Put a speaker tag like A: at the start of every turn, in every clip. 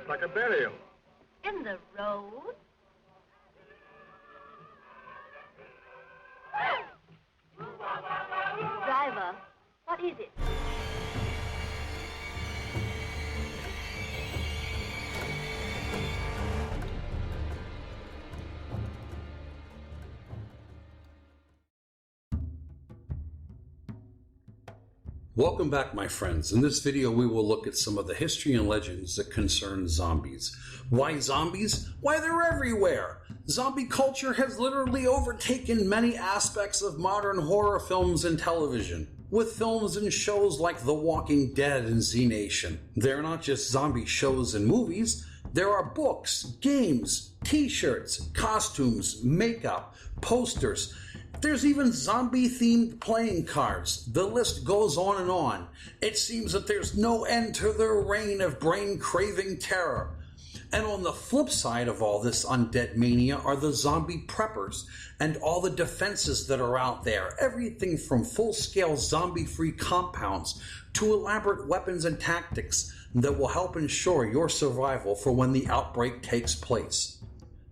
A: Looks like a burial.
B: In the road? Driver, what is it?
C: Welcome back, my friends. In this video, we will look at some of the history and legends that concern zombies. Why zombies? Why, they're everywhere! Zombie culture has literally overtaken many aspects of modern horror films and television. With films and shows like The Walking Dead and Z Nation. They're not just zombie shows and movies. There are books, games, t-shirts, costumes, makeup, posters. There's even zombie-themed playing cards. The list goes on and on. It seems that there's no end to the reign of brain-craving terror. And on the flip side of all this undead mania are the zombie preppers and all the defenses that are out there. Everything from full-scale zombie-free compounds to elaborate weapons and tactics that will help ensure your survival for when the outbreak takes place.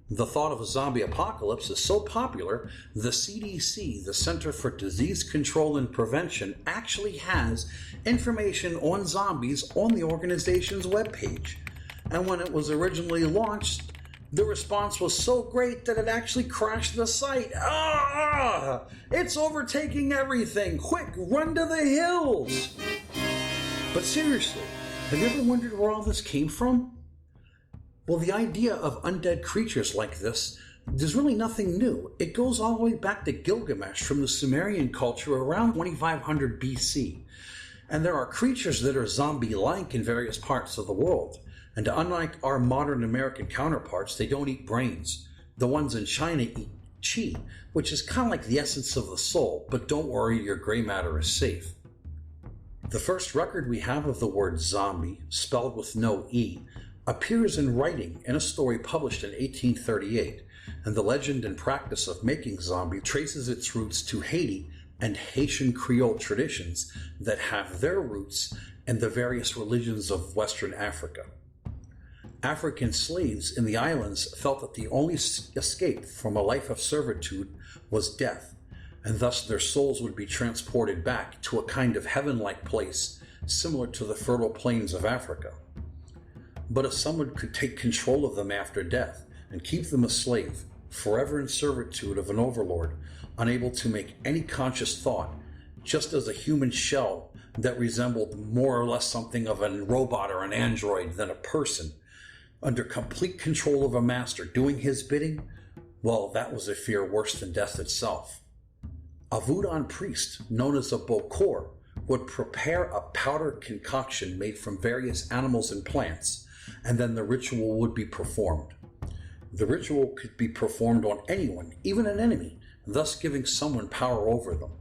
C: The thought of a zombie apocalypse is so popular, the CDC, the Center for Disease Control and Prevention, actually has information on zombies on the organization's webpage. And when it was originally launched, the response was so great that it actually crashed the site. It's overtaking everything! Quick, run to the hills! But seriously, have you ever wondered where all this came from? Well, the idea of undead creatures like this, there's really nothing new. It goes all the way back to Gilgamesh from the Sumerian culture around 2500 BC. And there are creatures that are zombie-like in various parts of the world. And unlike our modern American counterparts, they don't eat brains. The ones in China eat chi, which is kind of like the essence of the soul, but don't worry, your gray matter is safe. The first record we have of the word zombie, spelled with no E, appears in writing in a story published in 1838, and the legend and practice of making zombie traces its roots to Haiti and Haitian Creole traditions that have their roots in the various religions of Western Africa. African slaves in the islands felt that the only escape from a life of servitude was death, and thus their souls would be transported back to a kind of heaven-like place similar to the fertile plains of Africa. But if someone could take control of them after death and keep them a slave, forever in servitude of an overlord, unable to make any conscious thought, just as a human shell that resembled more or less something of a robot or an android than a person, under complete control of a master doing his bidding, well, that was a fear worse than death itself. A voodoo priest, known as a bokor, would prepare a powder concoction made from various animals and plants, and then the ritual would be performed. The ritual could be performed on anyone, even an enemy, thus giving someone power over them.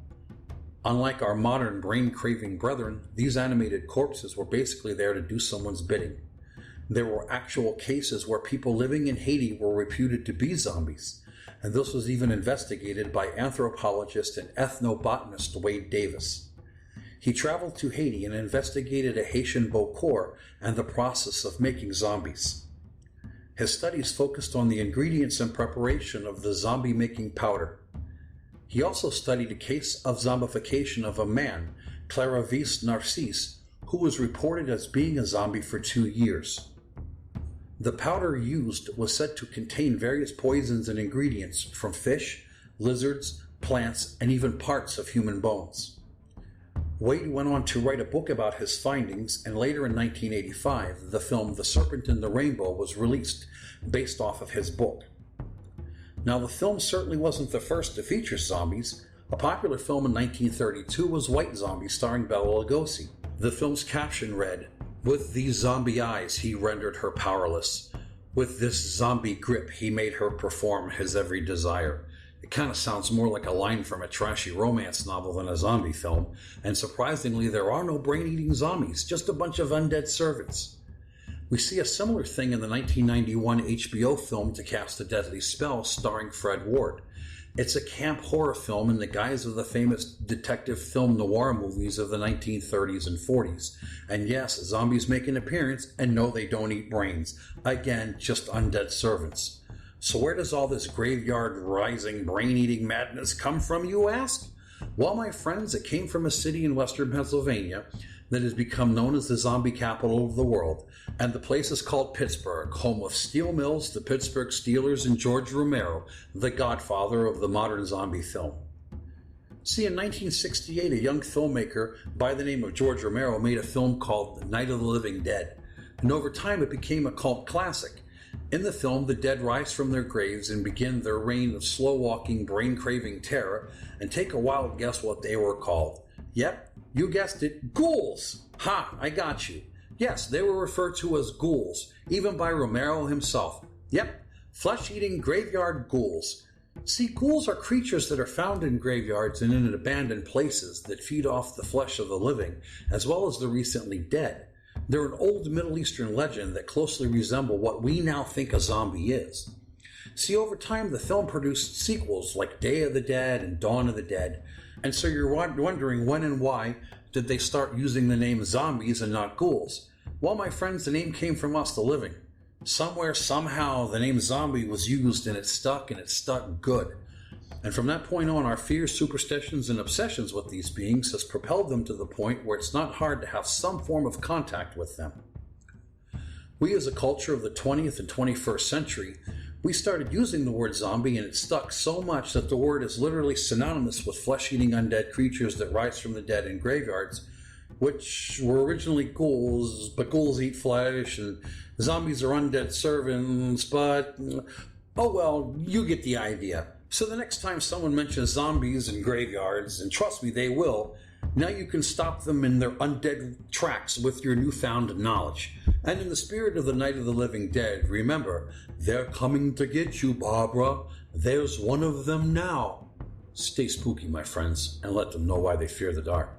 C: Unlike our modern brain-craving brethren, these animated corpses were basically there to do someone's bidding. There were actual cases where people living in Haiti were reputed to be zombies, and this was even investigated by anthropologist and ethnobotanist Wade Davis. He traveled to Haiti and investigated a Haitian bokor and the process of making zombies. His studies focused on the ingredients and preparation of the zombie-making powder. He also studied a case of zombification of a man, Claravis Narcisse, who was reported as being a zombie for 2 years. The powder used was said to contain various poisons and ingredients from fish, lizards, plants, and even parts of human bones. Wade went on to write a book about his findings, and later in 1985, the film The Serpent and the Rainbow was released, based off of his book. Now, the film certainly wasn't the first to feature zombies. A popular film in 1932 was White Zombie, starring Bela Lugosi. The film's caption read, "With these zombie eyes he rendered her powerless. With this zombie grip he made her perform his every desire." It kind of sounds more like a line from a trashy romance novel than a zombie film, and surprisingly there are no brain-eating zombies, just a bunch of undead servants. We see a similar thing in the 1991 HBO film To Cast a Deadly Spell starring Fred Ward. It's a camp horror film in the guise of the famous detective film noir movies of the 1930s and 40s. And yes, zombies make an appearance, and no, they don't eat brains. Again, just undead servants. So where does all this graveyard-rising, brain-eating madness come from, you ask? Well, my friends, it came from a city in western Pennsylvania that has become known as the zombie capital of the world, and the place is called Pittsburgh, home of steel mills, the Pittsburgh Steelers, and George Romero, the godfather of the modern zombie film. See, in 1968, a young filmmaker by the name of George Romero made a film called Night of the Living Dead, and over time it became a cult classic. In the film, the dead rise from their graves and begin their reign of slow-walking, brain-craving terror, and take a wild guess what they were called. Yep, you guessed it, ghouls! Ha, I got you. Yes, they were referred to as ghouls, even by Romero himself. Yep, flesh-eating graveyard ghouls. See, ghouls are creatures that are found in graveyards and in abandoned places that feed off the flesh of the living, as well as the recently dead. They're an old Middle Eastern legend that closely resemble what we now think a zombie is. See, over time, the film produced sequels like Day of the Dead and Dawn of the Dead, and so you're wondering when and why did they start using the name zombies and not ghouls? Well, my friends, the name came from us, the living. Somewhere, somehow, the name zombie was used and it stuck good. And from that point on, our fears, superstitions, and obsessions with these beings has propelled them to the point where it's not hard to have some form of contact with them. We as a culture of the 20th and 21st century, we started using the word zombie and it stuck so much that the word is literally synonymous with flesh-eating undead creatures that rise from the dead in graveyards, which were originally ghouls, but ghouls eat flesh, and zombies are undead servants, but oh well, you get the idea. So the next time someone mentions zombies and graveyards, and trust me, they will, now you can stop them in their undead tracks with your newfound knowledge. And in the spirit of the Night of the Living Dead, remember, they're coming to get you, Barbara. There's one of them now. Stay spooky, my friends, and let them know why they fear the dark.